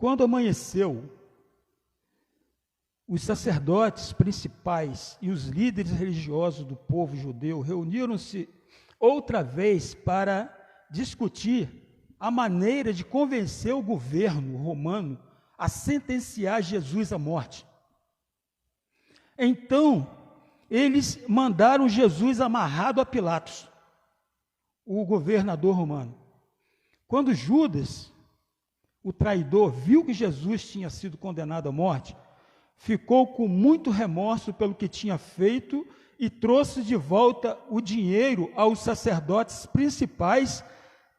Quando amanheceu, os sacerdotes principais e os líderes religiosos do povo judeu reuniram-se outra vez para discutir a maneira de convencer o governo romano a sentenciar Jesus à morte. Então, eles mandaram Jesus amarrado a Pilatos, o governador romano. Quando Judas, o traidor, viu que Jesus tinha sido condenado à morte, ficou com muito remorso pelo que tinha feito e trouxe de volta o dinheiro aos sacerdotes principais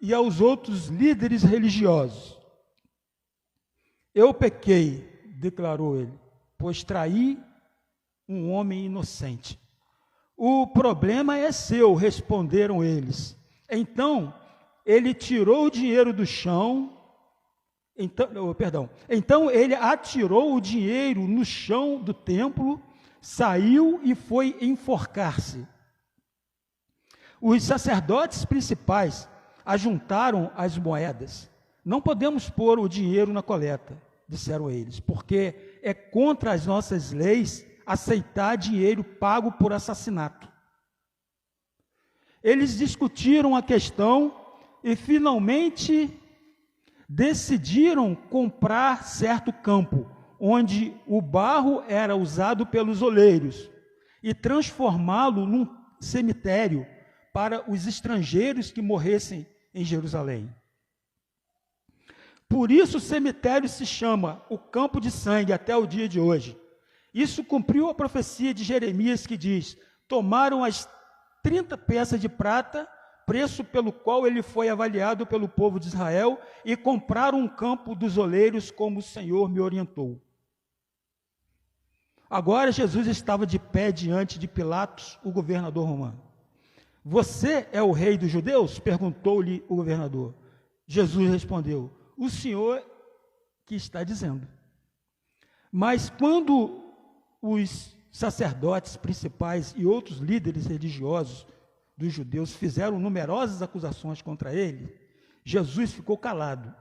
e aos outros líderes religiosos. Eu pequei, declarou ele, pois traí um homem inocente. O problema é seu, responderam eles. Então, ele tirou o dinheiro do chão. Então ele atirou o dinheiro no chão do templo, saiu e foi enforcar-se. Os sacerdotes principais ajuntaram as moedas. Não podemos pôr o dinheiro na coleta, disseram eles, porque é contra as nossas leis aceitar dinheiro pago por assassinato. Eles discutiram a questão e finalmente decidiram comprar certo campo, onde o barro era usado pelos oleiros, e transformá-lo num cemitério para os estrangeiros que morressem em Jerusalém. Por isso o cemitério se chama o Campo de Sangue até o dia de hoje. Isso cumpriu a profecia de Jeremias que diz: tomaram as 30 peças de prata, preço pelo qual ele foi avaliado pelo povo de Israel, e compraram um campo dos oleiros como o Senhor me orientou. Agora Jesus estava de pé diante de Pilatos, o governador romano. Você é o rei dos judeus? Perguntou-lhe o governador. Jesus respondeu: o Senhor que está dizendo. Mas quando os sacerdotes principais e outros líderes religiosos dos judeus fizeram numerosas acusações contra ele, Jesus ficou calado.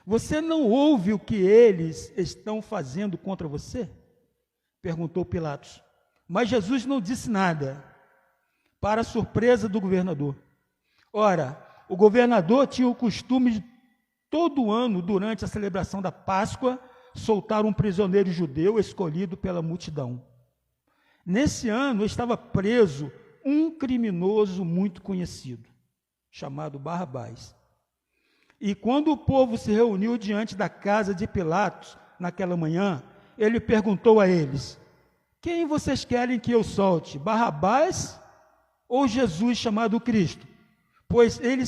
Você não ouve o que eles estão fazendo contra você? Perguntou Pilatos. Mas Jesus não disse nada, para a surpresa do governador. Ora, o governador tinha o costume de todo ano, durante a celebração da Páscoa, soltar um prisioneiro judeu escolhido pela multidão. Nesse ano estava preso um criminoso muito conhecido, chamado Barrabás. E quando o povo se reuniu diante da casa de Pilatos, naquela manhã, ele perguntou a eles: quem vocês querem que eu solte, Barrabás ou Jesus chamado Cristo? Pois ele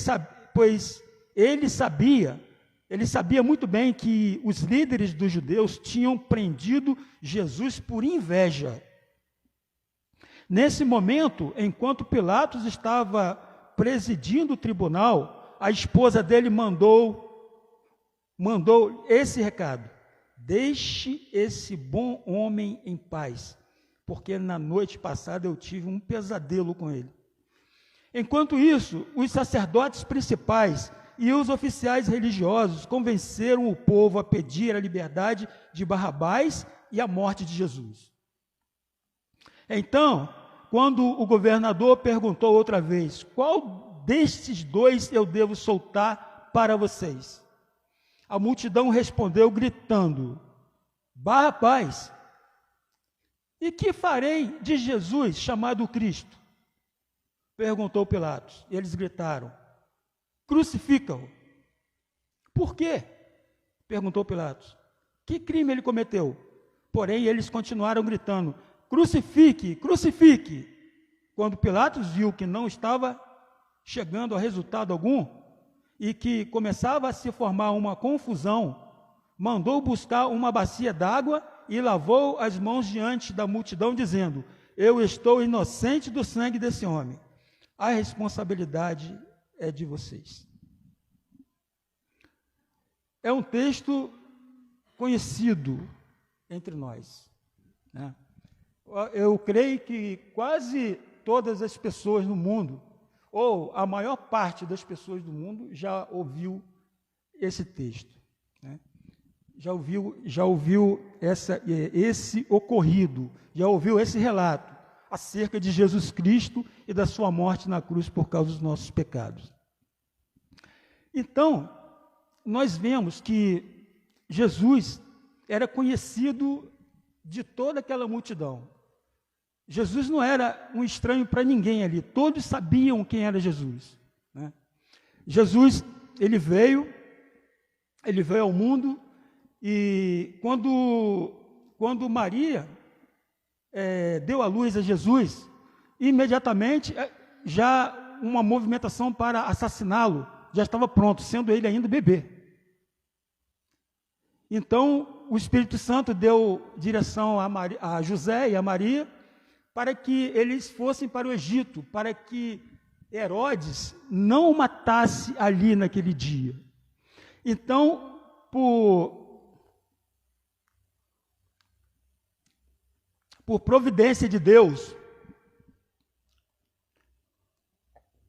sabia muito bem que os líderes dos judeus tinham prendido Jesus por inveja. Nesse momento, enquanto Pilatos estava presidindo o tribunal, a esposa dele mandou esse recado: deixe esse bom homem em paz, porque na noite passada eu tive um pesadelo com ele. Enquanto isso, os sacerdotes principais e os oficiais religiosos convenceram o povo a pedir a liberdade de Barrabás e a morte de Jesus. Então, quando o governador perguntou outra vez: qual destes dois eu devo soltar para vocês? A multidão respondeu gritando: Barrabás. E que farei de Jesus chamado Cristo? Perguntou Pilatos. Eles gritaram: crucifica-o. Por quê? Perguntou Pilatos. Que crime ele cometeu? Porém, eles continuaram gritando: crucifique, crucifique. Quando Pilatos viu que não estava chegando a resultado algum e que começava a se formar uma confusão, mandou buscar uma bacia d'água e lavou as mãos diante da multidão, dizendo: eu estou inocente do sangue desse homem. A responsabilidade é de vocês. É um texto conhecido entre nós, né? Eu creio que quase todas as pessoas no mundo, ou a maior parte das pessoas do mundo, já ouviu esse texto, né? já ouviu esse ocorrido, já ouviu esse relato acerca de Jesus Cristo e da sua morte na cruz por causa dos nossos pecados. Então, nós vemos que Jesus era conhecido de toda aquela multidão. Jesus não era um estranho para ninguém ali, todos sabiam quem era Jesus, né? Jesus, ele veio ao mundo, e quando Maria deu à luz a Jesus, imediatamente já uma movimentação para assassiná-lo já estava pronto, sendo ele ainda bebê. Então, o Espírito Santo deu direção a José e a Maria para que eles fossem para o Egito, para que Herodes não o matasse ali naquele dia. Então, por providência de Deus,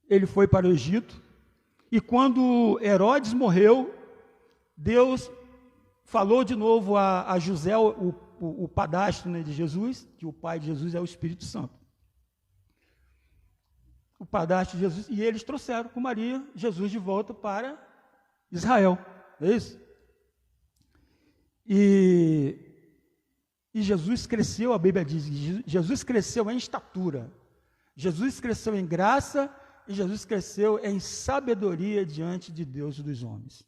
ele foi para o Egito, e quando Herodes morreu, Deus falou de novo a José, o padrasto, né, de Jesus, que o pai de Jesus é o Espírito Santo. O padrasto de Jesus, e eles trouxeram com Maria Jesus de volta para Israel, é isso? E Jesus cresceu, a Bíblia diz, Jesus cresceu em estatura, Jesus cresceu em graça, e Jesus cresceu em sabedoria diante de Deus e dos homens.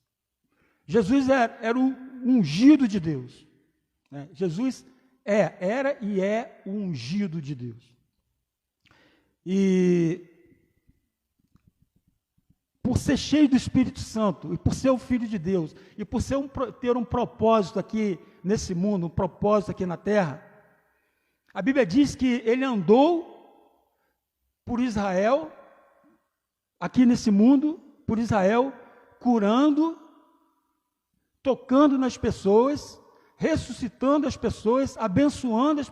Jesus era o ungido de Deus, né? Jesus era e é o ungido de Deus. E por ser cheio do Espírito Santo, e por ser o Filho de Deus, e por ter um propósito aqui nesse mundo, um propósito aqui na terra, a Bíblia diz que ele andou por Israel, aqui nesse mundo, por Israel, curando, tocando nas pessoas, ressuscitando as pessoas, abençoando,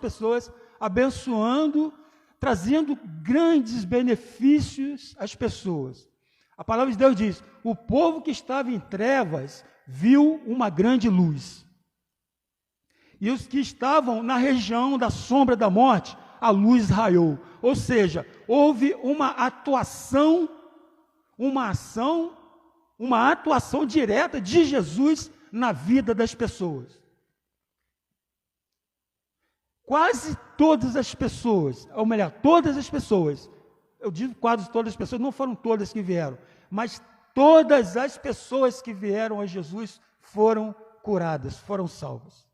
trazendo grandes benefícios às pessoas. A palavra de Deus diz: o povo que estava em trevas viu uma grande luz. E os que estavam na região da sombra da morte, a luz raiou. Ou seja, houve uma atuação direta de Jesus na vida das pessoas. Quase todas as pessoas, ou melhor, todas as pessoas, eu digo quase todas as pessoas, não foram todas que vieram, mas todas as pessoas que vieram a Jesus foram curadas, foram salvas.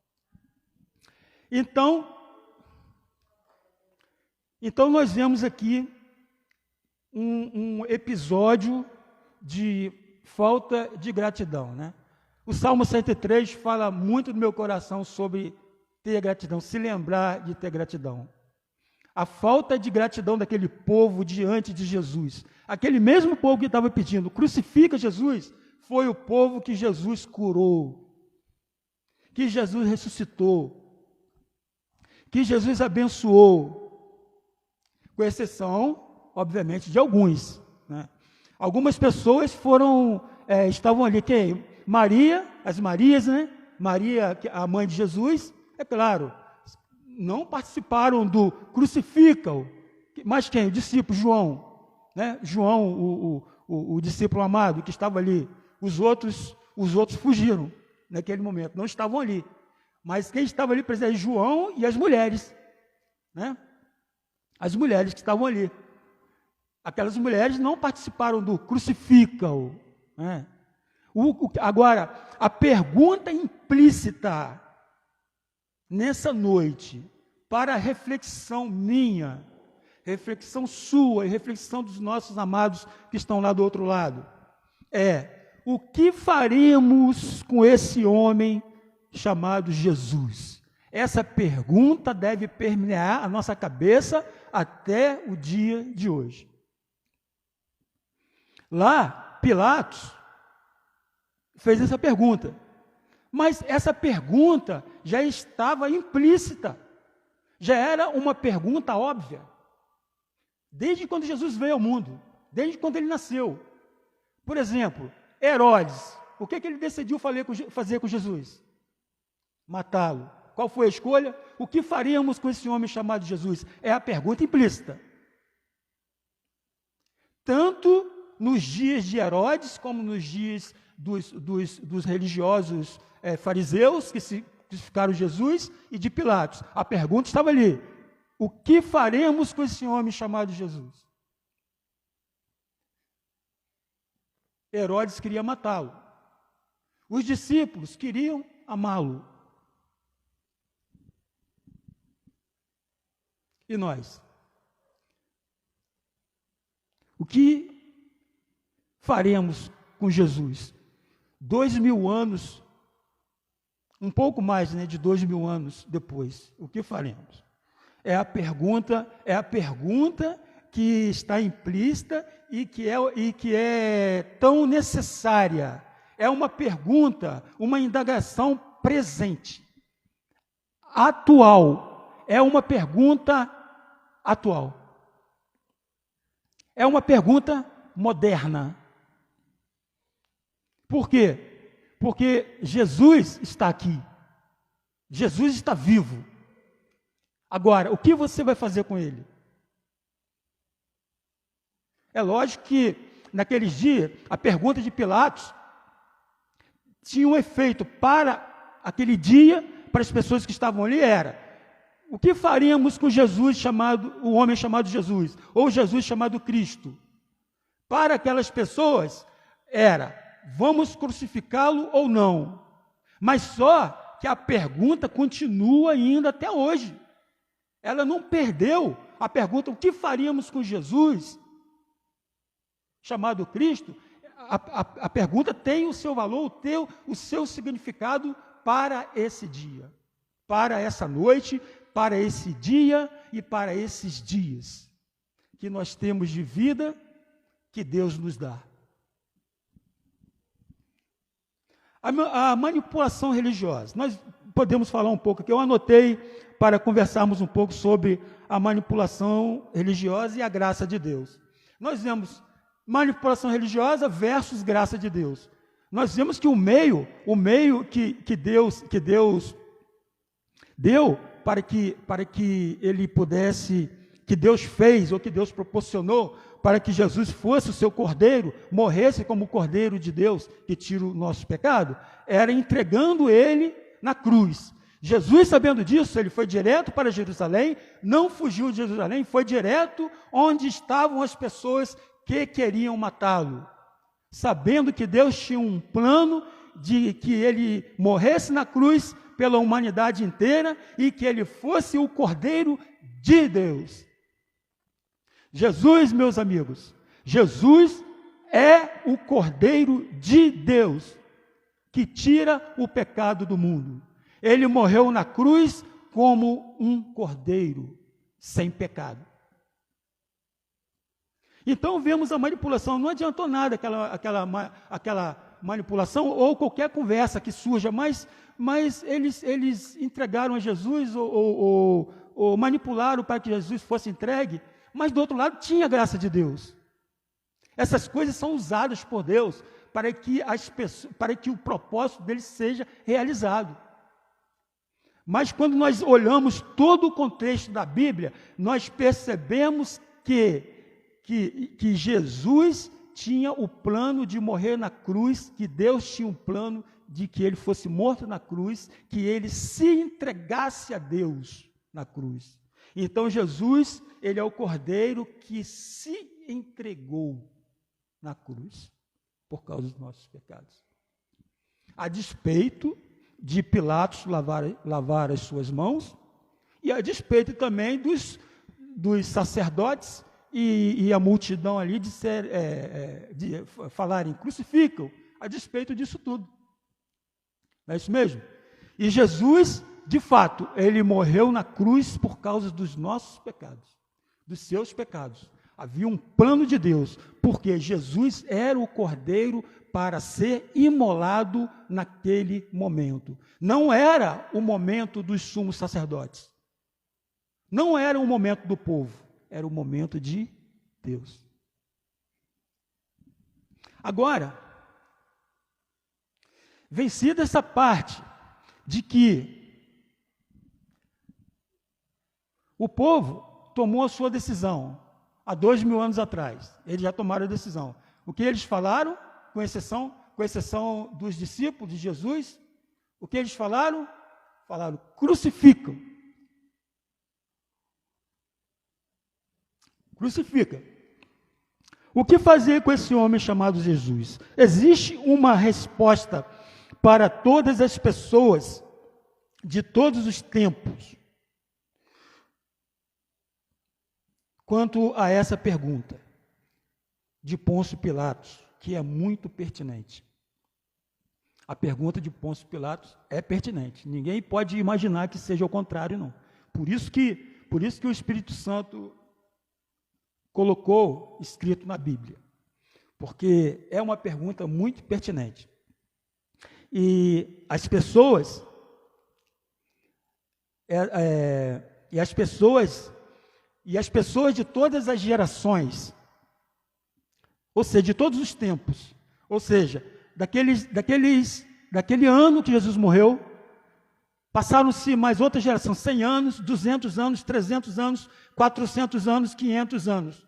Então nós vemos aqui um episódio de falta de gratidão, né? O Salmo 103 fala muito no meu coração sobre ter gratidão, se lembrar de ter gratidão. A falta de gratidão daquele povo diante de Jesus, aquele mesmo povo que estava pedindo, crucifica Jesus, foi o povo que Jesus curou, que Jesus ressuscitou, que Jesus abençoou, com exceção, obviamente, de alguns, né? Algumas pessoas estavam ali, quem? Maria, as Marias, né? Maria, a mãe de Jesus, é claro, não participaram do crucificam, mas quem? O discípulo João, né? João, o discípulo amado que estava ali. Os outros fugiram naquele momento, não estavam ali. Mas quem estava ali presente? João e as mulheres, né? As mulheres que estavam ali. Aquelas mulheres não participaram do crucificam, né? Agora, a pergunta implícita nessa noite, para a reflexão minha, reflexão sua e reflexão dos nossos amados que estão lá do outro lado, o que faremos com esse homem chamado Jesus? Essa pergunta deve permear a nossa cabeça até o dia de hoje. Lá, Pilatos fez essa pergunta, mas essa pergunta já estava implícita, já era uma pergunta óbvia, desde quando Jesus veio ao mundo, desde quando ele nasceu. Por exemplo, Herodes, o que ele decidiu fazer com Jesus? matá-lo. Qual foi a escolha? O que faríamos com esse homem chamado Jesus? É a pergunta implícita. Tanto nos dias de Herodes, como nos dias dos religiosos fariseus, que crucificaram Jesus, e de Pilatos. A pergunta estava ali. O que faremos com esse homem chamado Jesus? Herodes queria matá-lo. Os discípulos queriam amá-lo. E nós? O que faremos com Jesus? 2000 anos, um pouco mais, de 2000 anos depois, o que faremos? É a pergunta que está implícita e que é tão necessária. É uma pergunta, uma indagação presente, atual. É uma pergunta atual. É uma pergunta moderna. Por quê? Porque Jesus está aqui. Jesus está vivo. Agora, o que você vai fazer com ele? É lógico que, naqueles dias, a pergunta de Pilatos tinha um efeito para aquele dia, para as pessoas que estavam ali, era: o que faríamos com Jesus o homem chamado Jesus, ou Jesus chamado Cristo? Para aquelas pessoas, era: vamos crucificá-lo ou não? Mas só que a pergunta continua ainda até hoje. Ela não perdeu a pergunta: o que faríamos com Jesus chamado Cristo? A pergunta tem o seu valor, o seu significado para esse dia, para essa noite, para esse dia e para esses dias que nós temos de vida que Deus nos dá. A manipulação religiosa. Nós podemos falar um pouco aqui. Eu anotei para conversarmos um pouco sobre a manipulação religiosa e a graça de Deus. Nós vemos manipulação religiosa versus graça de Deus. Nós vemos que o meio que Deus deu para que ele pudesse, que Deus fez ou que Deus proporcionou para que Jesus fosse o seu cordeiro, morresse como o cordeiro de Deus que tira o nosso pecado, era entregando ele na cruz. Jesus, sabendo disso, ele foi direto para Jerusalém, não fugiu de Jerusalém, foi direto onde estavam as pessoas que queriam matá-lo, sabendo que Deus tinha um plano de que ele morresse na cruz pela humanidade inteira e que ele fosse o Cordeiro de Deus. Jesus, meus amigos, Jesus é o Cordeiro de Deus que tira o pecado do mundo. Ele morreu na cruz como um cordeiro sem pecado. Então vemos a manipulação. Não adiantou nada aquela manipulação ou qualquer conversa que surja, mas eles entregaram a Jesus ou manipularam para que Jesus fosse entregue, mas do outro lado tinha a graça de Deus. Essas coisas são usadas por Deus para que o propósito dele seja realizado. Mas quando nós olhamos todo o contexto da Bíblia, nós percebemos que Jesus tinha o plano de morrer na cruz, que Deus tinha um plano de que ele fosse morto na cruz, que ele se entregasse a Deus na cruz. Então Jesus, ele é o Cordeiro que se entregou na cruz, por causa dos nossos pecados. A despeito de Pilatos lavar as suas mãos, e a despeito também dos sacerdotes e a multidão ali de falarem: crucificam, a despeito disso tudo. Não é isso mesmo? E Jesus, de fato, ele morreu na cruz por causa dos nossos pecados, dos seus pecados. Havia um plano de Deus, porque Jesus era o Cordeiro para ser imolado naquele momento. Não era o momento dos sumos sacerdotes. Não era o momento do povo. Era o momento de Deus. Agora, vencida essa parte, de que o povo tomou a sua decisão há 2000 anos atrás. Eles já tomaram a decisão. O que eles falaram, com exceção dos discípulos de Jesus, o que eles falaram? Falaram, crucificam. Crucifica. O que fazer com esse homem chamado Jesus? Existe uma resposta para todas as pessoas de todos os tempos quanto a essa pergunta de Pôncio Pilatos, que é muito pertinente. A pergunta de Pôncio Pilatos é pertinente. Ninguém pode imaginar que seja o contrário, não. Por isso que o Espírito Santo colocou escrito na Bíblia, porque é uma pergunta muito pertinente. E as pessoas, as pessoas de todas as gerações, ou seja, de todos os tempos, ou seja, daquele ano que Jesus morreu, passaram-se mais outra geração, 100 anos, 200 anos, 300 anos, 400 anos, 500 anos,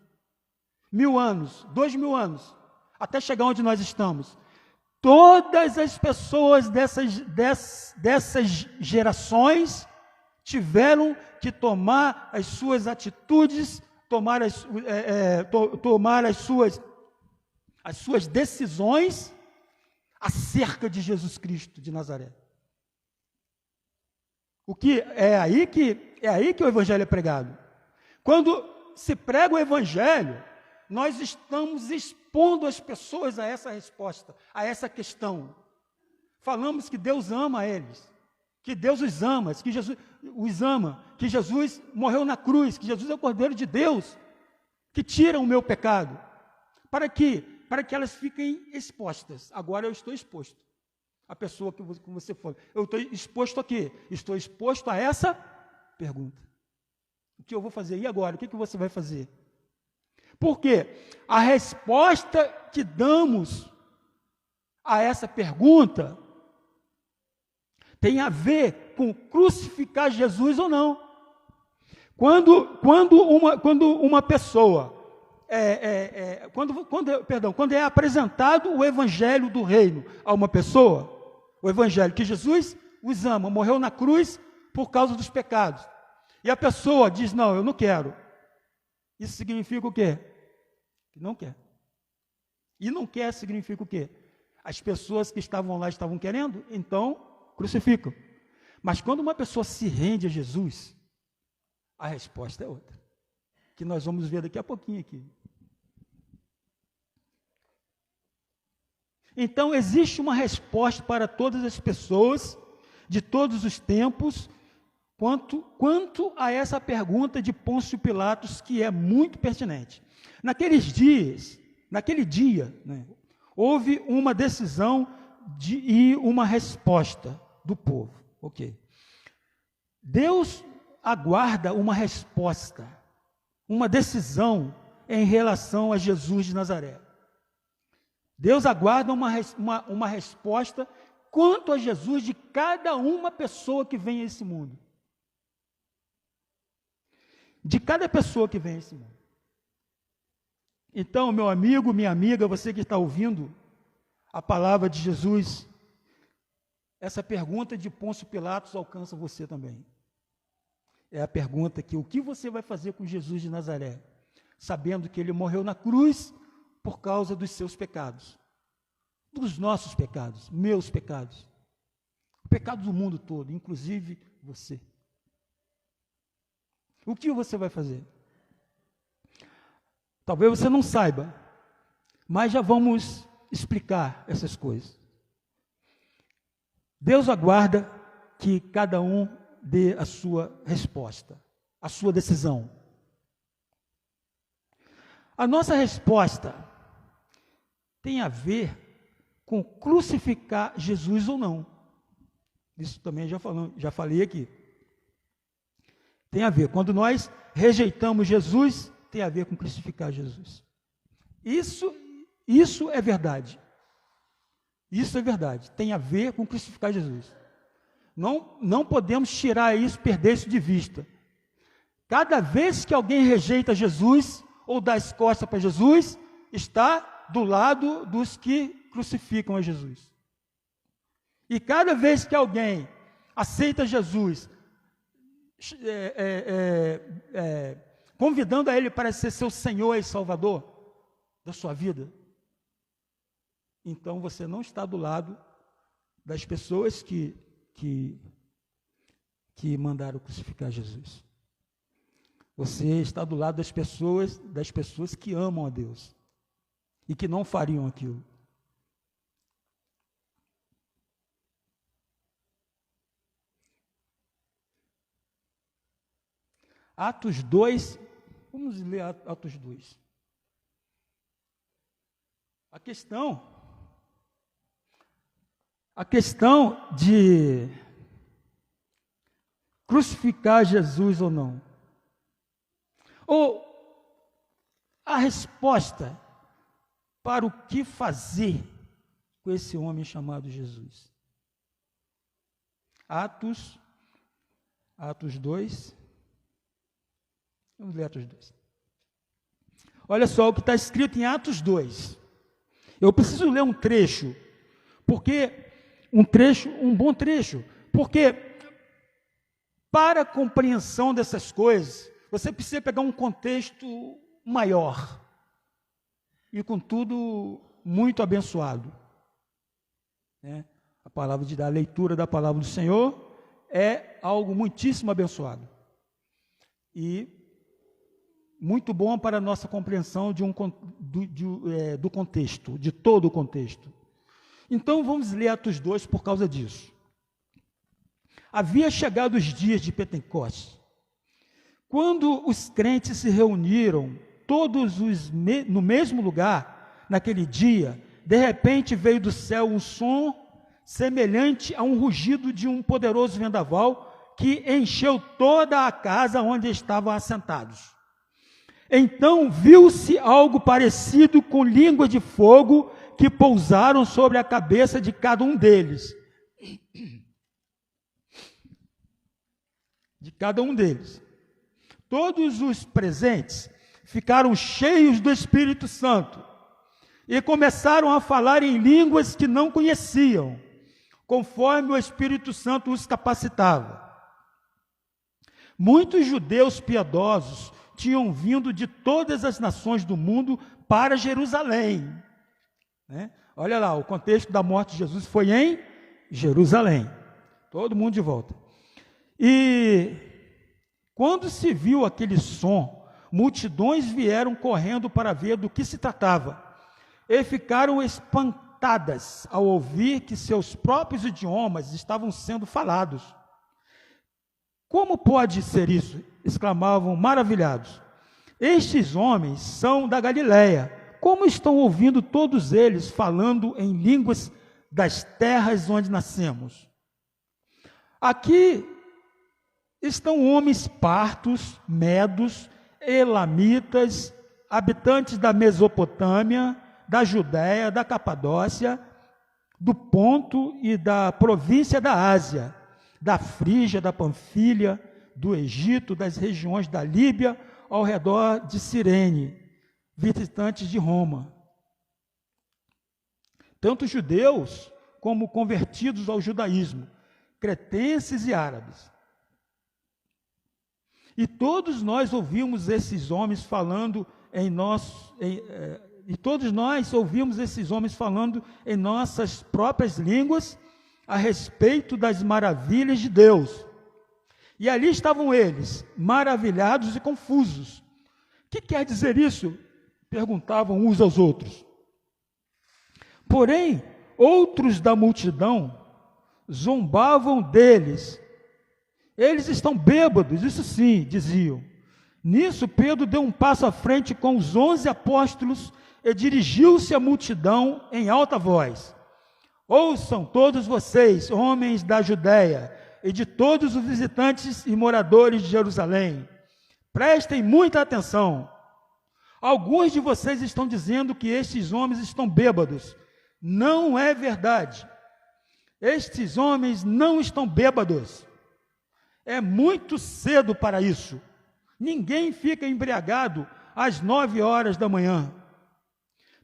1000 anos, 2000 anos, até chegar onde nós estamos. Todas as pessoas dessas gerações tiveram que tomar as suas atitudes, tomar as suas decisões acerca de Jesus Cristo de Nazaré. É aí que o Evangelho é pregado. Quando se prega o Evangelho, nós estamos expondo as pessoas a essa resposta, a essa questão. Falamos que Deus ama eles, que Deus os ama, que Jesus os ama, que Jesus morreu na cruz, que Jesus é o Cordeiro de Deus, que tira o meu pecado. Para quê? Para que elas fiquem expostas. Agora eu estou exposto. A pessoa que você for. Eu estou exposto a quê? Estou exposto a essa pergunta. O que eu vou fazer? E agora? O que você vai fazer? Porque a resposta que damos a essa pergunta tem a ver com crucificar Jesus ou não. Quando uma pessoa quando é apresentado o evangelho do reino a uma pessoa, o evangelho que Jesus os ama, morreu na cruz por causa dos pecados, e a pessoa diz, não, eu não quero. Isso significa o quê? Que não quer. E não quer significa o quê? As pessoas que estavam lá estavam querendo, então crucificam. Mas quando uma pessoa se rende a Jesus, a resposta é outra, que nós vamos ver daqui a pouquinho aqui. Então, existe uma resposta para todas as pessoas, de todos os tempos, quanto a essa pergunta de Pôncio Pilatos, que é muito pertinente. Naquele dia, né, houve uma decisão e uma resposta do povo. Ok. Deus aguarda uma resposta, uma decisão em relação a Jesus de Nazaré. Deus aguarda uma resposta quanto a Jesus de cada uma pessoa que vem a esse mundo. De cada pessoa que vem a esse mundo. Então, meu amigo, minha amiga, você que está ouvindo a palavra de Jesus, essa pergunta de Pôncio Pilatos alcança você também. É a pergunta que o que você vai fazer com Jesus de Nazaré, sabendo que ele morreu na cruz por causa dos seus pecados, dos nossos pecados, meus pecados, o pecado do mundo todo, inclusive você. O que você vai fazer? Talvez você não saiba, mas já vamos explicar essas coisas. Deus aguarda que cada um dê a sua resposta, a sua decisão. A nossa resposta tem a ver com crucificar Jesus ou não. Isso também já falei aqui. Tem a ver. Quando nós rejeitamos Jesus, tem a ver com crucificar Jesus. Isso é verdade. Isso é verdade. Tem a ver com crucificar Jesus. Não podemos tirar isso, perder isso de vista. Cada vez que alguém rejeita Jesus ou dá as costas para Jesus, está do lado dos que crucificam a Jesus. E cada vez que alguém aceita Jesus, convidando a Ele para ser seu Senhor e Salvador da sua vida, então você não está do lado das pessoas que mandaram crucificar Jesus. Você está do lado das pessoas que amam a Deus e que não fariam aquilo. Atos 2, vamos ler Atos 2. A questão de crucificar Jesus ou não, ou a resposta para o que fazer com esse homem chamado Jesus. Atos 2. Vamos ler Atos 2. Olha só o que está escrito em Atos 2. Eu preciso ler um trecho, um bom trecho, porque para a compreensão dessas coisas, você precisa pegar um contexto maior e, contudo, muito abençoado. A leitura da palavra do Senhor é algo muitíssimo abençoado e muito bom para a nossa compreensão do contexto, de todo o contexto. Então, vamos ler Atos 2 por causa disso. Havia chegado os dias de Pentecostes, quando os crentes se reuniram, todos no mesmo lugar, naquele dia, de repente veio do céu um som semelhante a um rugido de um poderoso vendaval que encheu toda a casa onde estavam assentados. Então viu-se algo parecido com línguas de fogo que pousaram sobre a cabeça de cada um deles. Todos os presentes ficaram cheios do Espírito Santo e começaram a falar em línguas que não conheciam, conforme o Espírito Santo os capacitava. Muitos judeus piedosos tinham vindo de todas as nações do mundo para Jerusalém. Olha lá, o contexto da morte de Jesus foi em Jerusalém. Todo mundo de volta. E quando se viu aquele som, multidões vieram correndo para ver do que se tratava. E ficaram espantadas ao ouvir que seus próprios idiomas estavam sendo falados. Como pode ser isso? Exclamavam maravilhados. Estes homens são da Galileia. Como estão ouvindo todos eles falando em línguas das terras onde nascemos? Aqui estão homens partos, medos, elamitas, habitantes da Mesopotâmia, da Judéia, da Capadócia, do Ponto e da província da Ásia, da Frígia, da Panfilha, do Egito, das regiões da Líbia, ao redor de Cirene, visitantes de Roma. Tanto judeus como convertidos ao judaísmo, cretenses e árabes. E todos nós ouvimos esses homens falando em nossas próprias línguas a respeito das maravilhas de Deus. E ali estavam eles, maravilhados e confusos. O que quer dizer isso? Perguntavam uns aos outros. Porém, outros da multidão zombavam deles. Eles estão bêbados, isso sim, diziam. Nisso, Pedro deu um passo à frente com os 11 apóstolos e dirigiu-se à multidão em alta voz. Ouçam todos vocês, homens da Judéia, e de todos os visitantes e moradores de Jerusalém. Prestem muita atenção. Alguns de vocês estão dizendo que estes homens estão bêbados. Não é verdade. Estes homens não estão bêbados. É muito cedo para isso. Ninguém fica embriagado às 9 horas da manhã.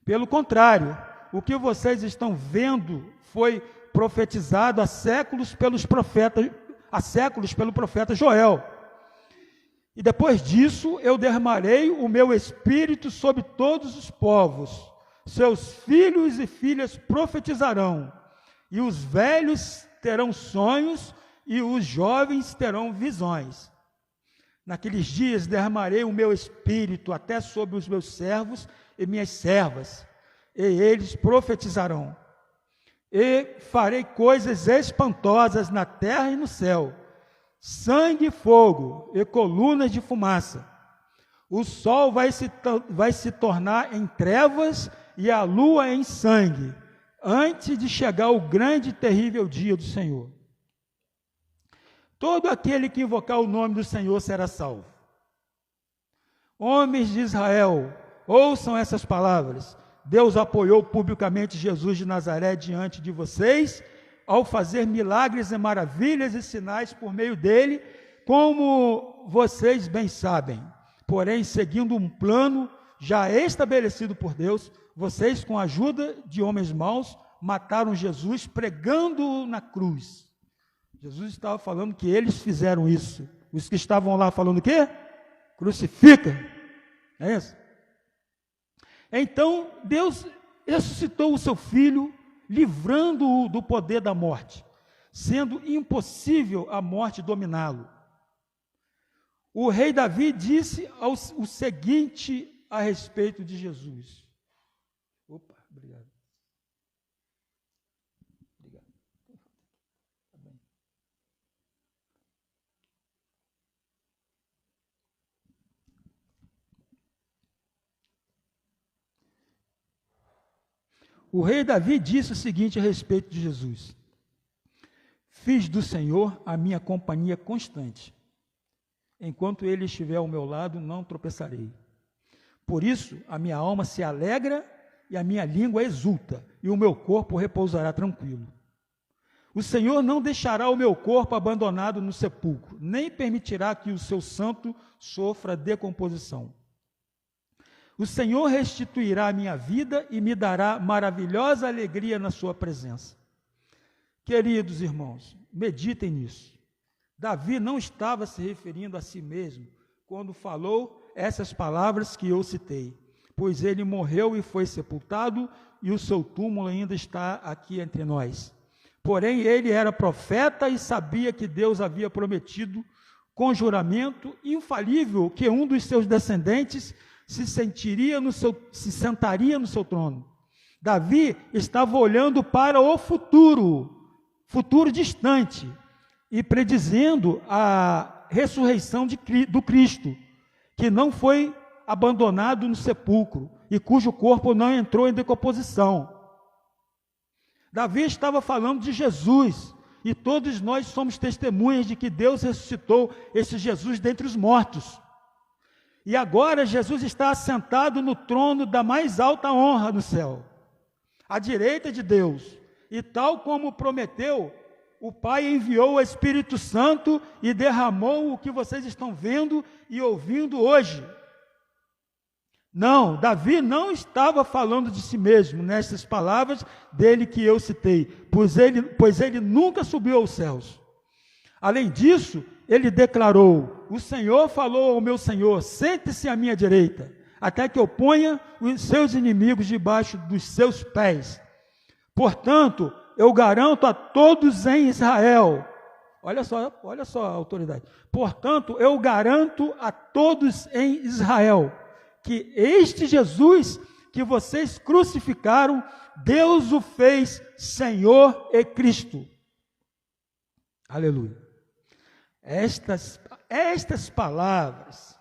Pelo contrário, o que vocês estão vendo foi profetizado há séculos pelo profeta Joel. E depois disso eu derramarei o meu espírito sobre todos os povos. Seus filhos e filhas profetizarão, e os velhos terão sonhos, e os jovens terão visões. Naqueles dias derramarei o meu espírito até sobre os meus servos e minhas servas, e eles profetizarão. E farei coisas espantosas na terra e no céu, sangue e fogo, e colunas de fumaça. O sol vai se tornar em trevas e a lua em sangue, antes de chegar o grande e terrível dia do Senhor. Todo aquele que invocar o nome do Senhor será salvo. Homens de Israel, ouçam essas palavras. Deus apoiou publicamente Jesus de Nazaré diante de vocês, ao fazer milagres e maravilhas e sinais por meio dele, como vocês bem sabem. Porém, seguindo um plano já estabelecido por Deus, vocês, com a ajuda de homens maus, mataram Jesus pregando-o na cruz. Jesus estava falando que eles fizeram isso. Os que estavam lá falando o quê? Crucifica. É isso? Então, Deus ressuscitou o seu filho, livrando-o do poder da morte, sendo impossível a morte dominá-lo. O rei Davi disse o seguinte a respeito de Jesus. Opa, obrigado. Obrigado. Tá bem. O rei Davi disse o seguinte a respeito de Jesus: fiz do Senhor a minha companhia constante. Enquanto ele estiver ao meu lado, não tropeçarei. Por isso, a minha alma se alegra e a minha língua exulta, e o meu corpo repousará tranquilo. O Senhor não deixará o meu corpo abandonado no sepulcro, nem permitirá que o seu santo sofra decomposição. O Senhor restituirá a minha vida e me dará maravilhosa alegria na sua presença. Queridos irmãos, meditem nisso. Davi não estava se referindo a si mesmo quando falou essas palavras que eu citei, pois ele morreu e foi sepultado, e o seu túmulo ainda está aqui entre nós. Porém, ele era profeta e sabia que Deus havia prometido com juramento infalível que um dos seus descendentes se sentaria no seu trono. Davi estava olhando para o futuro distante, e predizendo a ressurreição do Cristo, que não foi abandonado no sepulcro, e cujo corpo não entrou em decomposição. Davi estava falando de Jesus, e todos nós somos testemunhas de que Deus ressuscitou esse Jesus dentre os mortos. E agora Jesus está assentado no trono da mais alta honra no céu, à direita de Deus, e tal como prometeu, o Pai enviou o Espírito Santo e derramou o que vocês estão vendo e ouvindo hoje. Não, Davi não estava falando de si mesmo nessas palavras dele que eu citei, pois ele nunca subiu aos céus. Além disso, ele declarou: o Senhor falou ao meu Senhor, sente-se à minha direita, até que eu ponha os seus inimigos debaixo dos seus pés. Portanto, eu garanto a todos em Israel, olha só a autoridade, portanto, eu garanto a todos em Israel, que este Jesus que vocês crucificaram, Deus o fez Senhor e Cristo. Aleluia. Estas palavras,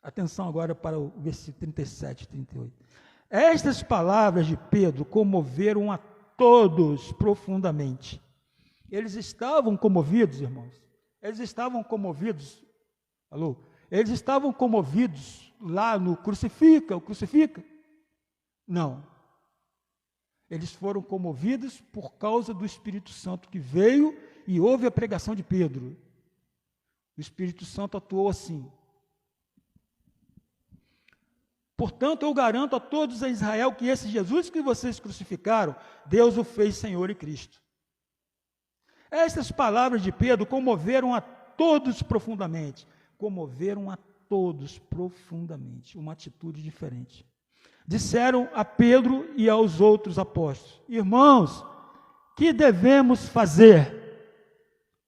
atenção agora para o versículo 37 e 38. Estas palavras de Pedro comoveram a todos profundamente. Eles estavam comovidos, irmãos. Eles estavam comovidos. Alô? Eles estavam comovidos lá no crucifica, o crucifica? Não. Eles foram comovidos por causa do Espírito Santo que veio e houve a pregação de Pedro. O Espírito Santo atuou assim. Portanto, eu garanto a todos em Israel que esse Jesus que vocês crucificaram, Deus o fez Senhor e Cristo. Estas palavras de Pedro comoveram a todos profundamente. Comoveram a todos profundamente. Uma atitude diferente. Disseram a Pedro e aos outros apóstolos: irmãos, que devemos fazer?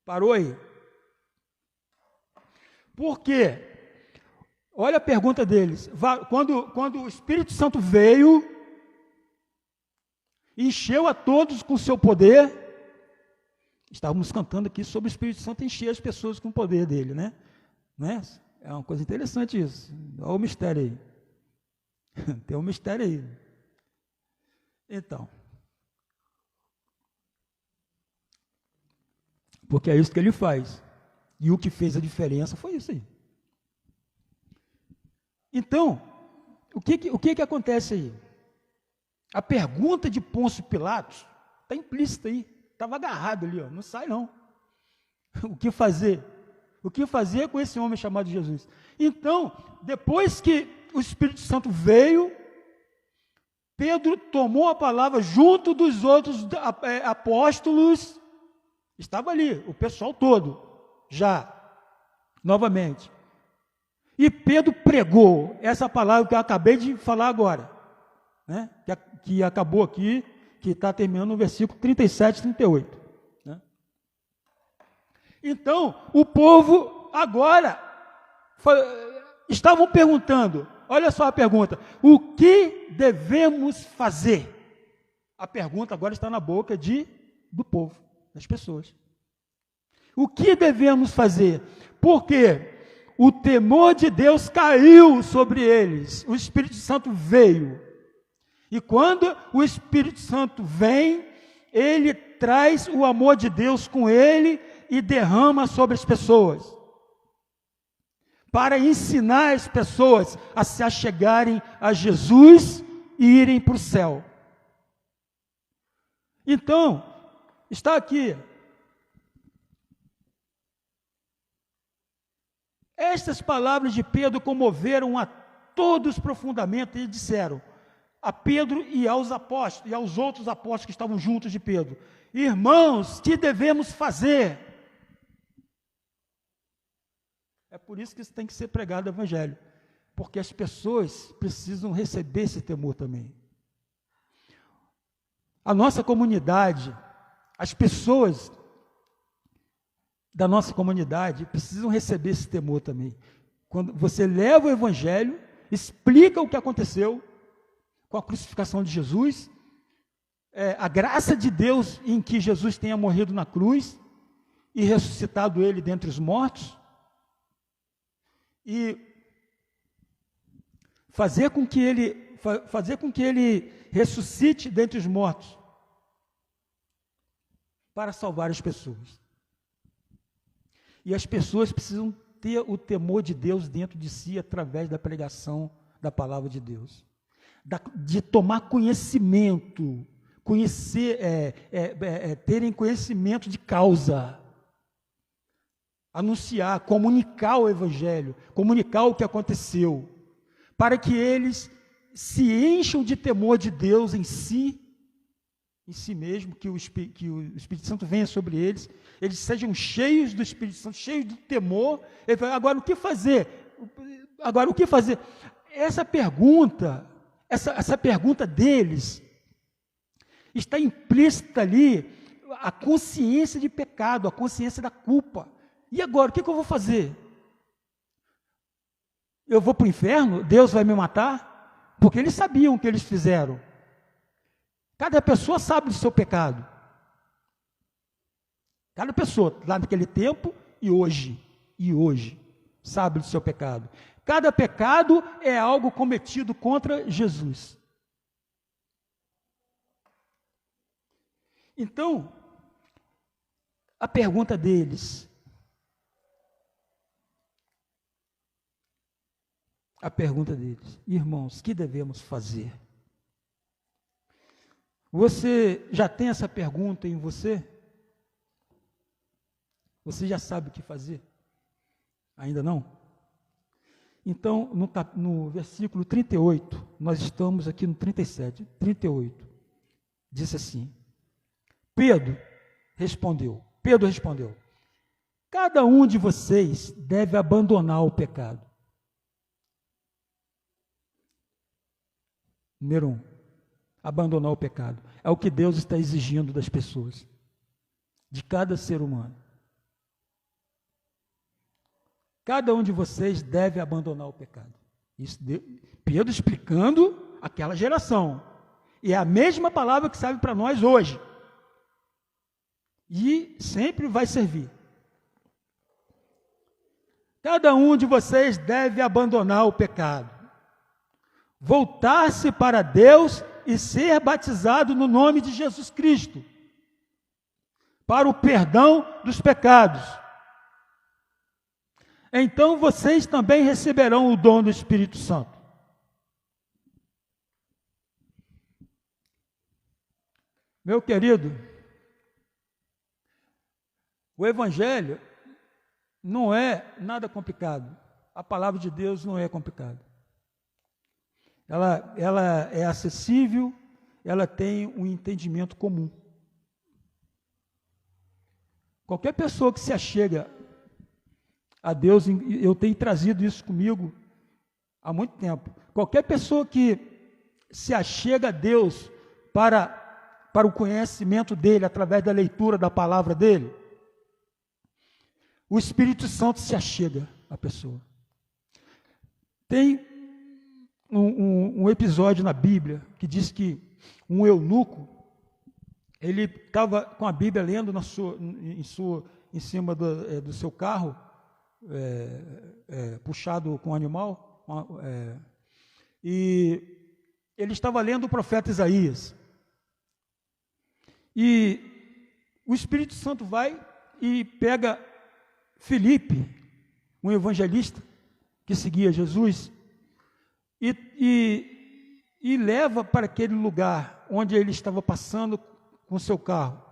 Parou aí. Por quê? Olha a pergunta deles. Quando o Espírito Santo veio, encheu a todos com o seu poder. Estávamos cantando aqui sobre o Espírito Santo encher as pessoas com o poder dele, né? É uma coisa interessante isso. Olha o mistério aí. Tem um mistério aí. Então. Porque é isso que ele faz. E o que fez a diferença foi isso aí. Então, o que acontece aí? A pergunta de Pôncio Pilatos está implícita aí. Estava agarrado ali, ó, não sai não. O que fazer? O que fazer com esse homem chamado Jesus? Então, depois que o Espírito Santo veio, Pedro tomou a palavra junto dos outros apóstolos. Estava ali, o pessoal todo, já, novamente. E Pedro pregou essa palavra que eu acabei de falar agora, né? que acabou aqui, que está terminando no versículo 37 e 38. Né? Então, o povo agora estavam perguntando, olha só a pergunta: o que devemos fazer? A pergunta agora está na boca do povo, das pessoas. O que devemos fazer? Porque o temor de Deus caiu sobre eles, o Espírito Santo veio. E quando o Espírito Santo vem, ele traz o amor de Deus com ele e derrama sobre as pessoas, para ensinar as pessoas a se achegarem a Jesus e irem para o céu. Então, está aqui. Estas palavras de Pedro comoveram a todos profundamente e disseram a Pedro e aos apóstolos, e aos outros apóstolos que estavam juntos de Pedro: irmãos, que devemos fazer? É por isso que isso tem que ser pregado o Evangelho, porque as pessoas precisam receber esse temor também. A nossa comunidade, as pessoas da nossa comunidade precisam receber esse temor também. Quando você leva o Evangelho, explica o que aconteceu com a crucificação de Jesus, a graça de Deus em que Jesus tenha morrido na cruz e ressuscitado ele dentre os mortos, e fazer com que ele ressuscite dentre os mortos para salvar as pessoas. E as pessoas precisam ter o temor de Deus dentro de si através da pregação da palavra de Deus. De tomar conhecimento, terem conhecimento de causa. Anunciar, comunicar o Evangelho, comunicar o que aconteceu, para que eles se encham de temor de Deus em si mesmo, que o Espírito Santo venha sobre eles sejam cheios do Espírito Santo, cheios do temor. Agora, o que fazer? Essa pergunta deles, está implícita ali a consciência de pecado, a consciência da culpa. E agora, o que eu vou fazer? Eu vou para o inferno? Deus vai me matar? Porque eles sabiam o que eles fizeram. Cada pessoa sabe do seu pecado. Cada pessoa, lá naquele tempo e hoje, sabe do seu pecado. Cada pecado é algo cometido contra Jesus. Então, a pergunta deles, irmãos, que devemos fazer? Você já tem essa pergunta em você? Você já sabe o que fazer? Ainda não? Então, no versículo 38, nós estamos aqui no 37, 38, disse assim: Pedro respondeu, cada um de vocês deve abandonar o pecado. Número 1, abandonar o pecado. É o que Deus está exigindo das pessoas, de cada ser humano. Cada um de vocês deve abandonar o pecado. Isso, Pedro explicando aquela geração. E é a mesma palavra que serve para nós hoje. E sempre vai servir. Cada um de vocês deve abandonar o pecado, voltar-se para Deus e ser batizado no nome de Jesus Cristo, para o perdão dos pecados. Então vocês também receberão o dom do Espírito Santo. Meu querido, o Evangelho não é nada complicado. A palavra de Deus não é complicada. Ela é acessível, ela tem um entendimento comum. Qualquer pessoa que se achega a Deus, eu tenho trazido isso comigo há muito tempo. Qualquer pessoa que se achega a Deus para o conhecimento dele, através da leitura da palavra dele, o Espírito Santo se achega à pessoa. Tem um episódio na Bíblia que diz que um eunuco, ele estava com a Bíblia lendo em cima do seu carro, puxado com o animal, e ele estava lendo o profeta Isaías. E o Espírito Santo vai e pega Filipe, um evangelista que seguia Jesus, e leva para aquele lugar onde ele estava passando com seu carro,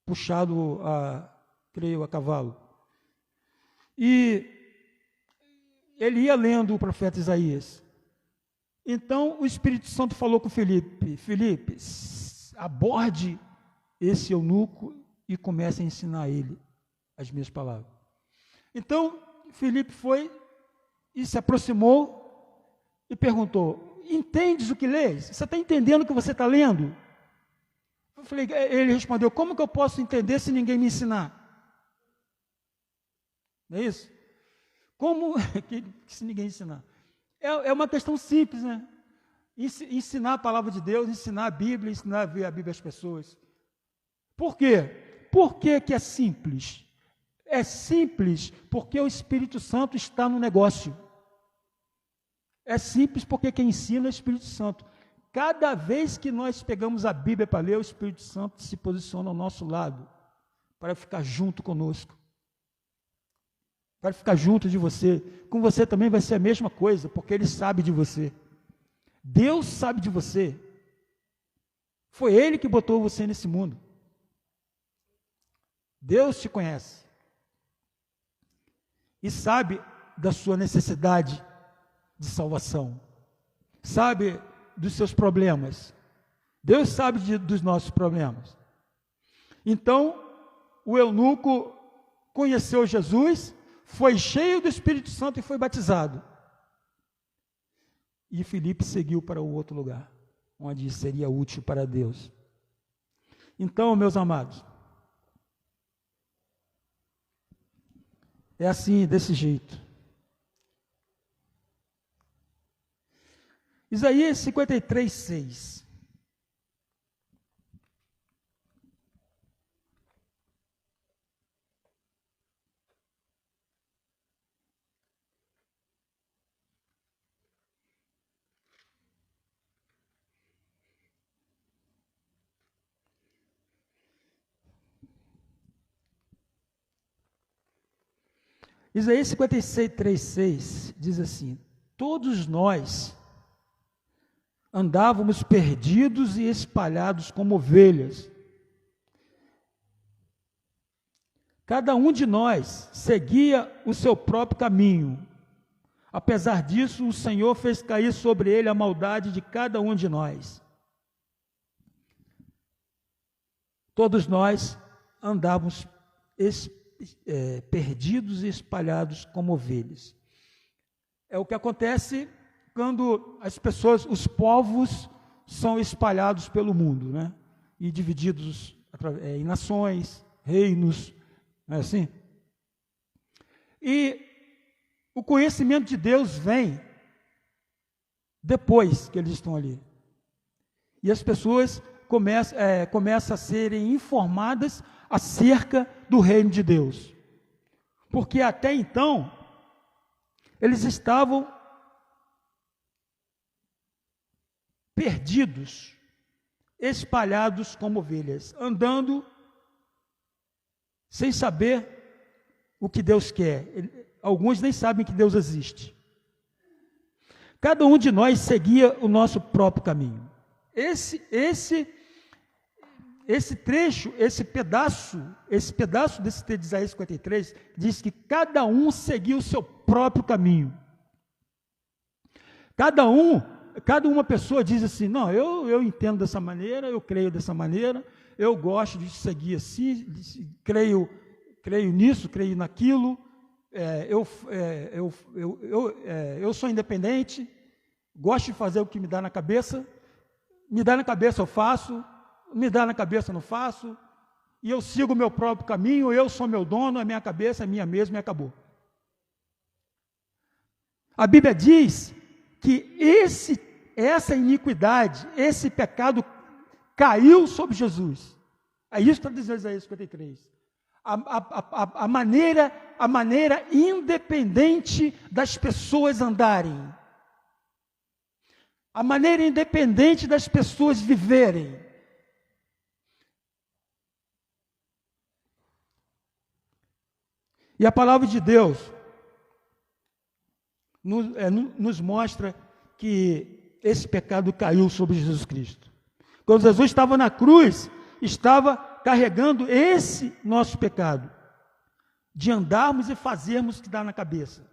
puxado creio, a cavalo. E ele ia lendo o profeta Isaías. Então o Espírito Santo falou com Filipe: Filipe, aborde esse eunuco e comece a ensinar ele as minhas palavras. Então Filipe foi e se aproximou e perguntou: entendes o que lês? Você está entendendo o que você está lendo? Ele respondeu: como que eu posso entender se ninguém me ensinar? Não é isso? Como que se ninguém ensinar? É uma questão simples, né? Ensinar a palavra de Deus, ensinar a Bíblia, ensinar a ver a Bíblia às pessoas. Por quê? Por que é simples? É simples porque o Espírito Santo está no negócio. É simples porque quem ensina é o Espírito Santo. Cada vez que nós pegamos a Bíblia para ler, o Espírito Santo se posiciona ao nosso lado, para ficar junto conosco, para ficar junto de você. Com você também vai ser a mesma coisa, porque Ele sabe de você. Deus sabe de você. Foi Ele que botou você nesse mundo. Deus te conhece e sabe da sua necessidade de salvação, sabe dos seus problemas. Deus sabe dos nossos problemas. Então, o eunuco conheceu Jesus, foi cheio do Espírito Santo e foi batizado. E Filipe seguiu para o outro lugar, onde seria útil para Deus. Então, meus amados, é assim, desse jeito. Isaías 53, 6. Isaías 56, 3, 6 diz assim: todos nós, andávamos perdidos e espalhados como ovelhas. Cada um de nós seguia o seu próprio caminho. Apesar disso, o Senhor fez cair sobre ele a maldade de cada um de nós. Todos nós andávamos perdidos e espalhados como ovelhas. É o que acontece quando as pessoas, os povos, são espalhados pelo mundo, né? E divididos em nações, reinos, não é assim? E o conhecimento de Deus vem depois que eles estão ali. E as pessoas começam a serem informadas acerca do reino de Deus. Porque até então, eles estavam perdidos, espalhados como ovelhas, andando sem saber o que Deus quer. Alguns nem sabem que Deus existe. Cada um de nós seguia o nosso próprio caminho. Esse trecho, esse pedaço desse texto de Isaías 53, diz que cada um seguia o seu próprio caminho. Cada uma pessoa diz assim, não, eu entendo dessa maneira, eu creio dessa maneira, eu gosto de seguir assim, creio nisso, creio naquilo, eu sou independente, gosto de fazer o que me dá na cabeça eu faço, me dá na cabeça eu não faço, e eu sigo o meu próprio caminho, eu sou meu dono, a minha cabeça é minha mesma e acabou. A Bíblia diz que essa iniquidade, esse pecado caiu sobre Jesus. É isso que está dizendo Isaías 53. A maneira independente das pessoas andarem. A maneira independente das pessoas viverem. E a palavra de Deus nos mostra que esse pecado caiu sobre Jesus Cristo. Quando Jesus estava na cruz, estava carregando esse nosso pecado, de andarmos e fazermos o que dá na cabeça.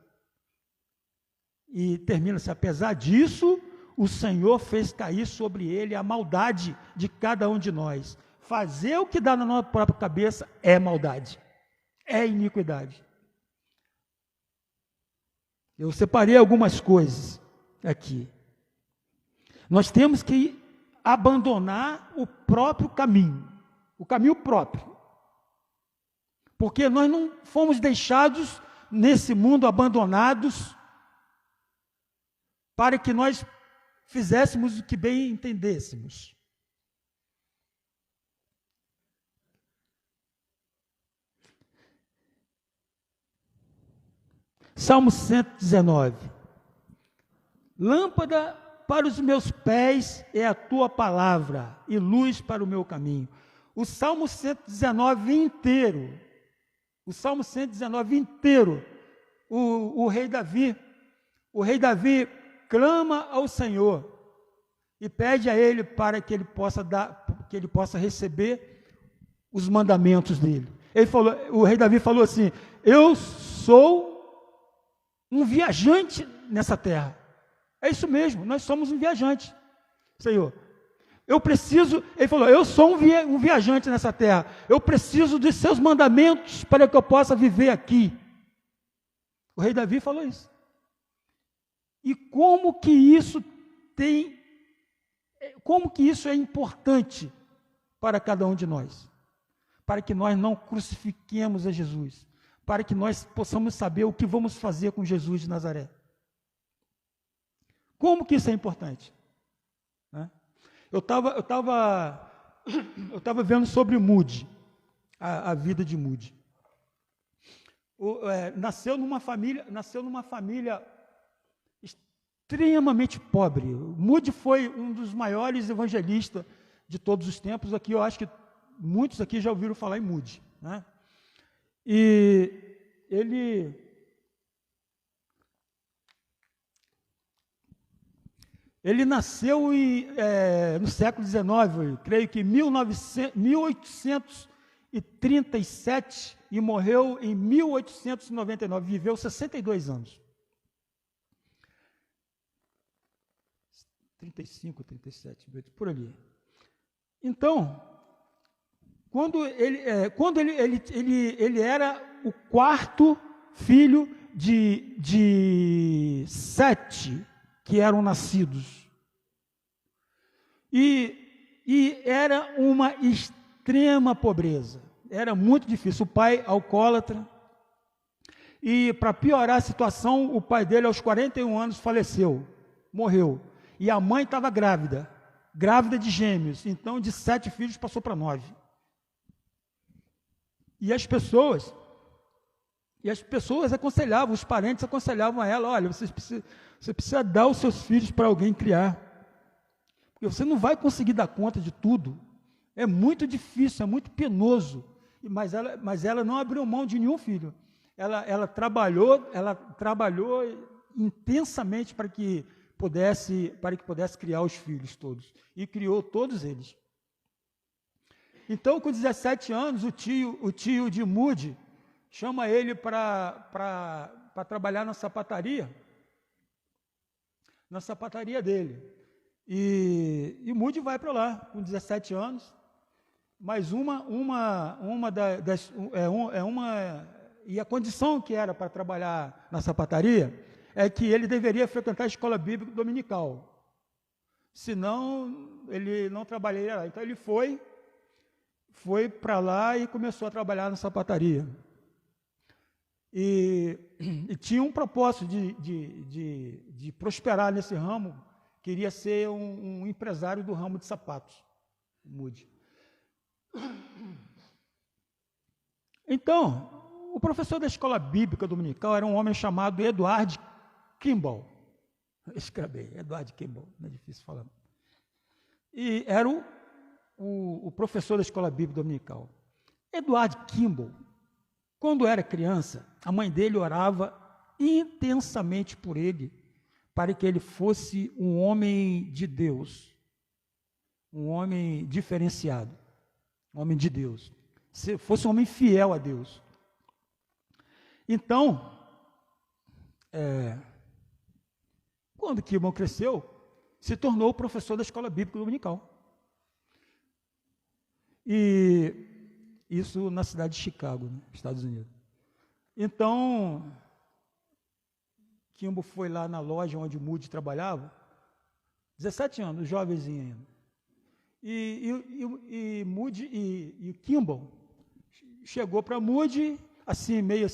E termina-se, apesar disso, o Senhor fez cair sobre ele a maldade de cada um de nós. Fazer o que dá na nossa própria cabeça é maldade, é iniquidade. Eu separei algumas coisas aqui. Nós temos que abandonar o próprio caminho, o caminho próprio. Porque nós não fomos deixados nesse mundo abandonados para que nós fizéssemos o que bem entendêssemos. Salmo 119. Lâmpada para os meus pés é a tua palavra e luz para o meu caminho. O Salmo 119 inteiro, o rei Davi clama ao Senhor e pede a ele para que ele possa receber os mandamentos dele. O rei Davi falou assim: eu sou um viajante nessa terra. É isso mesmo, nós somos um viajante, Senhor. Ele falou, eu sou um viajante nessa terra, eu preciso dos seus mandamentos para que eu possa viver aqui. O rei Davi falou isso. E como que isso é importante para cada um de nós? Para que nós não crucifiquemos a Jesus, para que nós possamos saber o que vamos fazer com Jesus de Nazaré. Como que isso é importante? Eu estava vendo sobre Moody, a vida de Moody. Nasceu numa família extremamente pobre. Moody foi um dos maiores evangelistas de todos os tempos. Aqui eu acho que muitos aqui já ouviram falar em Moody, né? E Ele nasceu no século XIX, creio que em 1837, e morreu em 1899, viveu 62 anos. 35, 37, por ali. Então, quando ele era o quarto filho de 7 que eram nascidos. E era uma extrema pobreza. Era muito difícil. O pai, alcoólatra. E, para piorar a situação, o pai dele, aos 41 anos, faleceu. Morreu. E a mãe estava grávida. Grávida de gêmeos. Então, de 7 filhos, passou para 9. E as pessoas aconselhavam, os parentes aconselhavam a ela: olha, você precisa dar os seus filhos para alguém criar, porque você não vai conseguir dar conta de tudo, é muito difícil, é muito penoso. Mas ela não abriu mão de nenhum filho, ela trabalhou intensamente para que pudesse criar os filhos todos, e criou todos eles. Então, com 17 anos, o tio de Moody chama ele para trabalhar na sapataria dele. E Moody vai para lá, com 17 anos, mas e a condição que era para trabalhar na sapataria é que ele deveria frequentar a escola bíblica dominical, senão ele não trabalharia lá. Então ele foi para lá e começou a trabalhar na sapataria. E tinha um propósito de prosperar nesse ramo, queria ser um empresário do ramo de sapatos, Moody. Então, o professor da escola bíblica dominical era um homem chamado Edward Kimball. Escrevei, Edward Kimball, não é difícil falar. E era o professor da escola bíblica dominical. Edward Kimball, quando era criança, a mãe dele orava intensamente por ele, para que ele fosse um homem de Deus, um homem diferenciado, um homem de Deus, se fosse um homem fiel a Deus. Então, quando Kimball cresceu, se tornou professor da escola bíblica dominical. E isso na cidade de Chicago, né, Estados Unidos. Então, Kimball foi lá na loja onde Moody trabalhava, 17 anos, jovenzinho ainda. E Moody e Kimball chegou para Moody, meio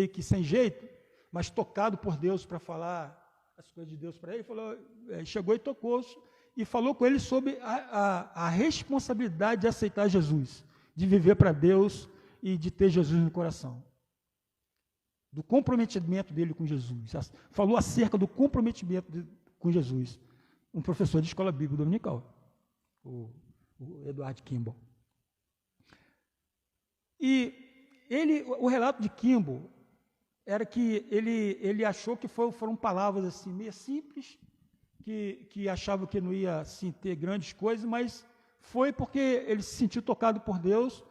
que sem jeito, mas tocado por Deus para falar as coisas de Deus para ele. Chegou e tocou e falou com ele sobre a responsabilidade de aceitar Jesus, de viver para Deus e de ter Jesus no coração, do comprometimento dele com Jesus. Falou acerca do comprometimento com Jesus, um professor de escola bíblica dominical, o Edward Kimball. E o relato de Kimball era que ele achou que foram palavras assim, meio simples, que achava que não ia assim, ter grandes coisas, mas foi porque ele se sentiu tocado por Deus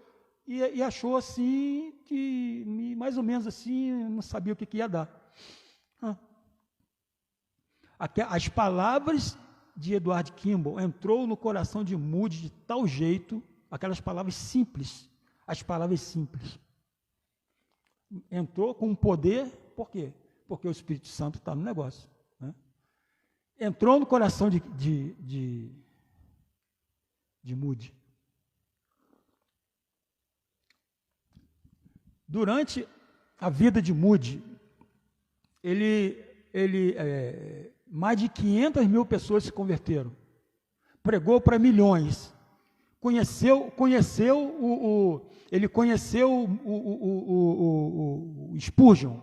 e achou assim, que mais ou menos assim, não sabia o que ia dar. As palavras de Edward Kimball entrou no coração de Moody de tal jeito, aquelas palavras simples, entrou com poder. Por quê? Porque o Espírito Santo está no negócio, né? Entrou no coração de Moody. Durante a vida de Moody, mais de 500 mil pessoas se converteram, pregou para milhões, ele conheceu o Spurgeon,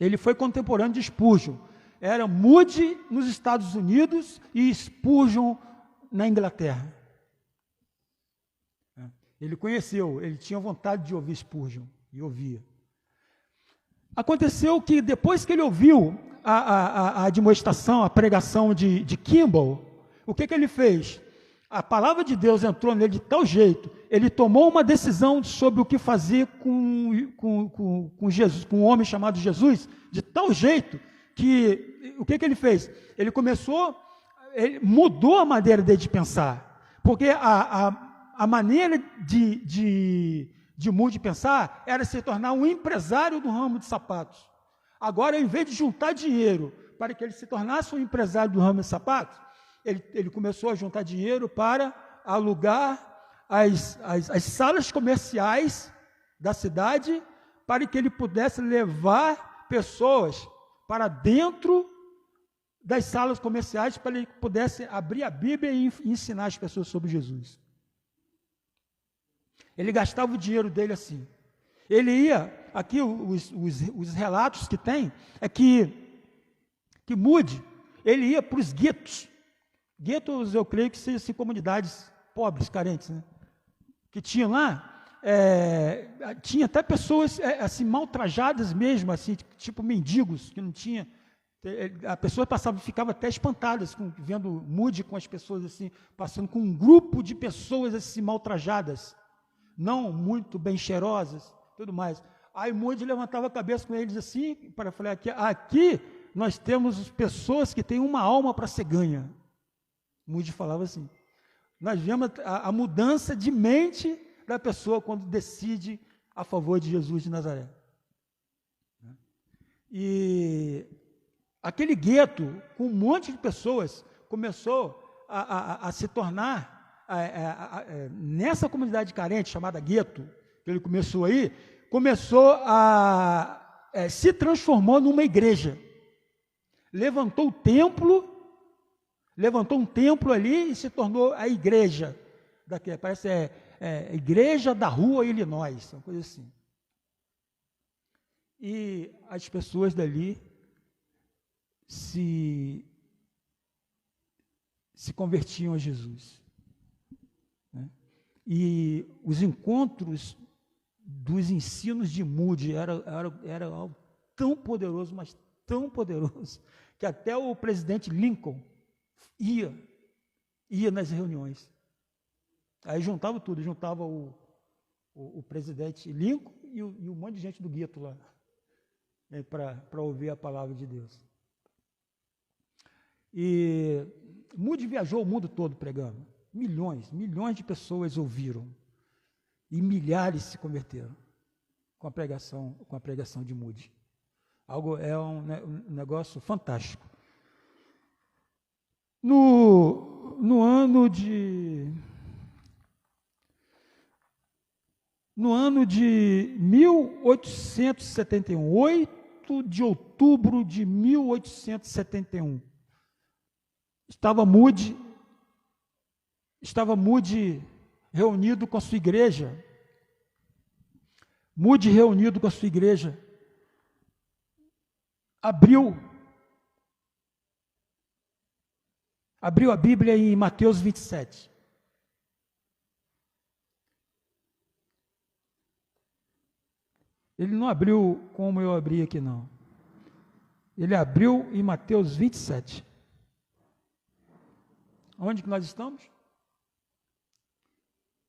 ele foi contemporâneo de Spurgeon, era Moody nos Estados Unidos e Spurgeon na Inglaterra. Ele conheceu, ele tinha vontade de ouvir Spurgeon, e ouvia. Aconteceu que depois que ele ouviu a admoestação, a pregação de Kimball, o que ele fez? A palavra de Deus entrou nele de tal jeito, ele tomou uma decisão sobre o que fazer com Jesus, com um homem chamado Jesus, de tal jeito que, o que ele fez? Ele mudou a maneira dele de pensar, porque a maneira de Moody pensar era se tornar um empresário do ramo de sapatos. Agora, em vez de juntar dinheiro para que ele se tornasse um empresário do ramo de sapatos, ele começou a juntar dinheiro para alugar as salas comerciais da cidade, para que ele pudesse levar pessoas para dentro das salas comerciais, para que ele pudesse abrir a Bíblia e ensinar as pessoas sobre Jesus. Ele gastava o dinheiro dele assim. Ele ia, aqui os relatos que tem, é que Moody, ele ia para os guetos. Guetos, eu creio que sejam assim, comunidades pobres, carentes, né? Que tinham lá, tinha até pessoas assim, mal trajadas mesmo, assim, tipo mendigos, que não tinha. A pessoa passava, ficava até espantada, assim, vendo Moody com as pessoas assim, passando com um grupo de pessoas assim, mal trajadas, não muito bem cheirosas, tudo mais. Aí Moody levantava a cabeça com eles assim, para falar aqui nós temos pessoas que têm uma alma para ser ganha. Moody falava assim, nós vemos a mudança de mente da pessoa quando decide a favor de Jesus de Nazaré. E aquele gueto, com um monte de pessoas, começou a se tornar, nessa comunidade carente, chamada gueto, que ele começou aí, se transformou numa igreja. Levantou um templo ali e se tornou a igreja, parece Igreja da Rua Illinois, uma coisa assim. E as pessoas dali se convertiam a Jesus. Né? E os encontros dos ensinos de Moody era algo tão poderoso, mas tão poderoso, que até o presidente Lincoln ia nas reuniões. Aí juntava tudo, juntava o presidente Lincoln e um monte de gente do gueto lá, né, para ouvir a palavra de Deus. E Moody viajou o mundo todo pregando. Milhões de pessoas ouviram. E milhares se converteram com a pregação de Moody. É um negócio fantástico. No ano de 1871, 8 de outubro de 1871, estava Moody reunido com a sua igreja. Moody reunido com a sua igreja, abriu a Bíblia em Mateus 27. Ele não abriu como eu abri aqui, não. Ele abriu em Mateus 27. Onde que nós estamos?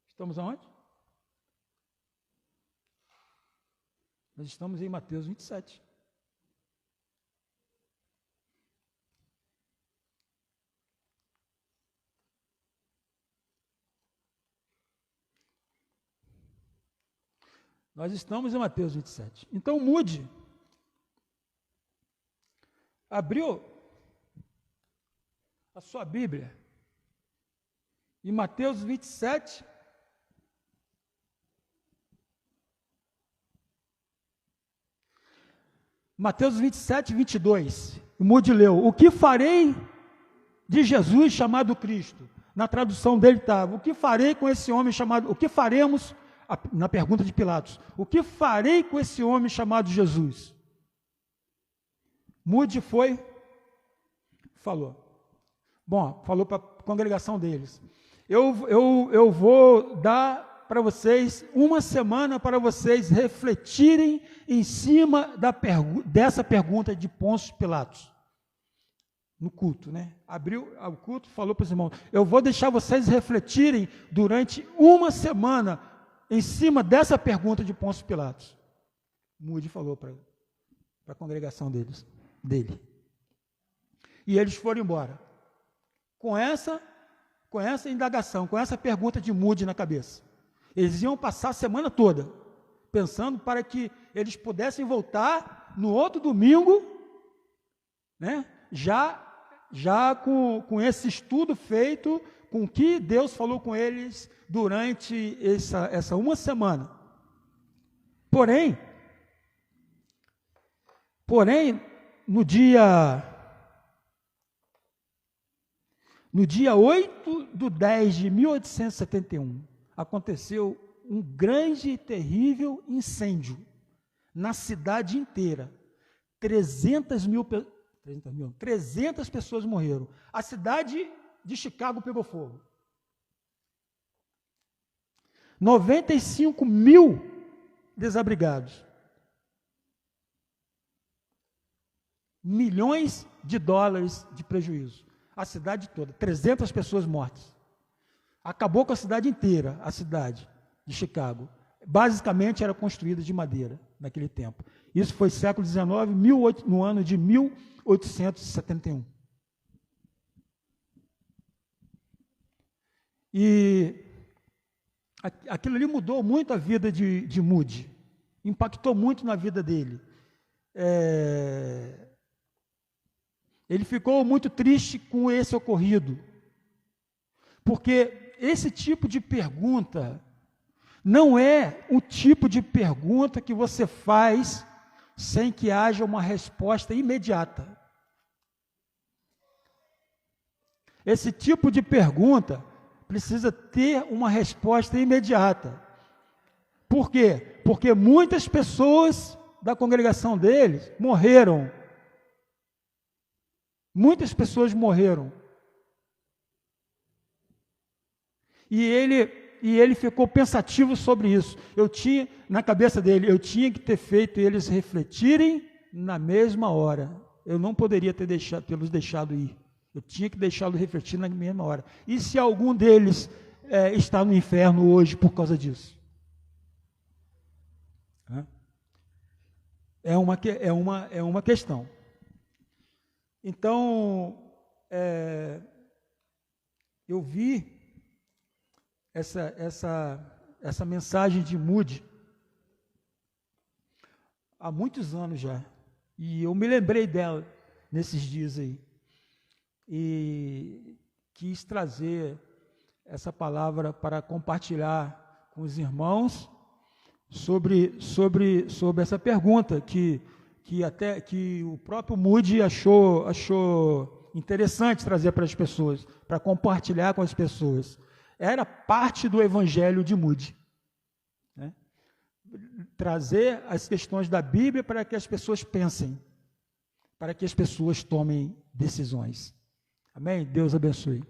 Estamos aonde? Nós estamos em Mateus 27. Nós estamos em Mateus 27. Então, Moody abriu a sua Bíblia em Mateus 27. Mateus 27, 22. Moody leu: o que farei de Jesus chamado Cristo? Na tradução dele estava: o que farei com esse homem chamado... O que faremos... Na pergunta de Pilatos, o que farei com esse homem chamado Jesus? Moody falou para a congregação deles: eu vou dar para vocês uma semana para vocês refletirem em cima dessa pergunta de Pôncio Pilatos. No culto, né? Abriu o culto, falou para os irmãos: eu vou deixar vocês refletirem durante uma semana em cima dessa pergunta de Pôncio Pilatos. Moody falou para a congregação dele. E eles foram embora com essa indagação, com essa pergunta de Moody na cabeça. Eles iam passar a semana toda pensando para que eles pudessem voltar no outro domingo, né? Já com esse estudo feito, com o que Deus falou com eles durante essa uma semana. Porém, no dia 8/10/1871, aconteceu um grande e terrível incêndio na cidade inteira. 300 pessoas morreram. A cidade de Chicago pegou fogo. 95 mil desabrigados. Milhões de dólares de prejuízo. A cidade toda, 300 pessoas mortas. Acabou com a cidade inteira, a cidade de Chicago. Basicamente era construída de madeira naquele tempo. Isso foi século XIX, no ano de 1871. E aquilo ali mudou muito a vida de Moody, impactou muito na vida dele. Ele ficou muito triste com esse ocorrido, porque esse tipo de pergunta não é o tipo de pergunta que você faz sem que haja uma resposta imediata. Esse tipo de pergunta precisa ter uma resposta imediata. Por quê? Porque muitas pessoas da congregação deles morreram. Muitas pessoas morreram. E ele ficou pensativo sobre isso. Na cabeça dele, eu tinha que ter feito eles refletirem na mesma hora. Eu não poderia tê-los deixado ir. Eu tinha que deixá-los refletir na mesma hora. E se algum deles está no inferno hoje por causa disso? É uma questão. Então, eu vi essa mensagem de Moody há muitos anos já, e eu me lembrei dela nesses dias aí, e quis trazer essa palavra para compartilhar com os irmãos sobre essa pergunta que o próprio Moody achou interessante trazer para as pessoas, para compartilhar com as pessoas. Era parte do evangelho de Moody, né? Trazer as questões da Bíblia para que as pessoas pensem, para que as pessoas tomem decisões. Amém? Deus abençoe.